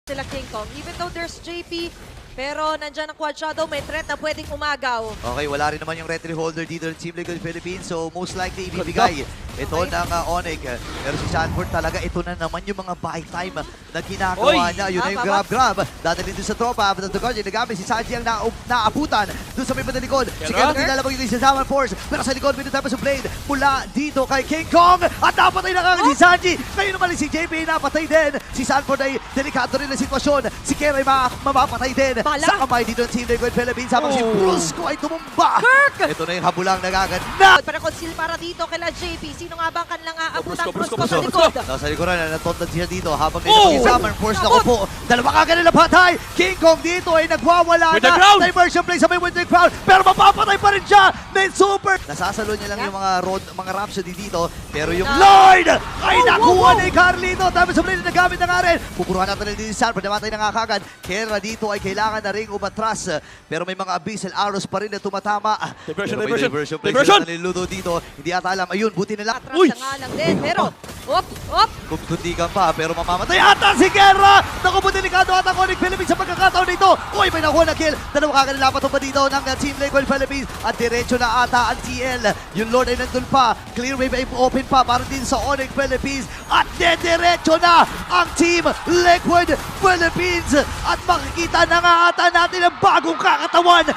sila King Kong. Even though there's JP, pero nandyan ang Quad Shadow, may threat na pwedeng umagaw. Okay, wala rin naman yung retry holder dito ng Team Liquid Philippines. So, most likely, ibibigay ito ng Onyx. Pero si Sanford talaga, ito na naman yung mga buy time na ginagawa niya. Yun na yung grab-grab. Dadalhin doon sa tropa. After the guardian, nagamit si Sanji ang naabutan doon sa may padalikod. Si Kevin nilalabag yung sa Zaman Force. Pero sa likod, minutay pa sa blade. Mula dito kay King Kong. At napatay na kagad si Sanji. Ngayon naman si JP, napatay din. Si Sanford ay delikado rin ang sitwasyon. Si Kera ay mamapatay din. Sa kamay dito ng Team Liquid Philippines. Habang si Brusco ay tumumba. Ito na yung habulang nagaganda. Para conceal para dito kila JP. Sino nga ba ang kanilang aabutan? Brusco, Brusco sa likod. Nasa likuran na natondan siya dito habang may Summer Force na upo. Dalawa kagad na patay. King Kong dito ay nagwawala With the na. ground. Diversion play sa may Winter Crown. Pero mapapatay pa rin siya. Then super. Nasasalo niya lang yung mga Rhapsody dito. Pero yung Lord ay nakuha ni Carlito. Dami sa play na nagamit na nga rin. Pupuruhan natin din si Sanford. Namatay na nga kagad. Kera dito ay kailangan na ring umatras. Pero may mga abyssal arrows pa rin na tumatama. Diversion, Pero may diversion. play Diversion. sila na niluto dito. Hindi ata alam. Ayun, buti na lang. Atras na nga lang din. Pero, op. Kundi ka pa, pero mamamatay ata si Guerra! Naku po, delikado ata ang Onyx Philippines sa pagkakataon nito. Uy, may nakuha na kill. Dalawa kakanila pa ba dito ng Team Liquid Philippines. At diretso na ata ang TL. Yung Lord ay nandun pa. Clear wave ay open pa para din sa Onyx Philippines. At diretso na ang Team Liquid Philippines. At makikita na nga ata natin ang bagong kakatawan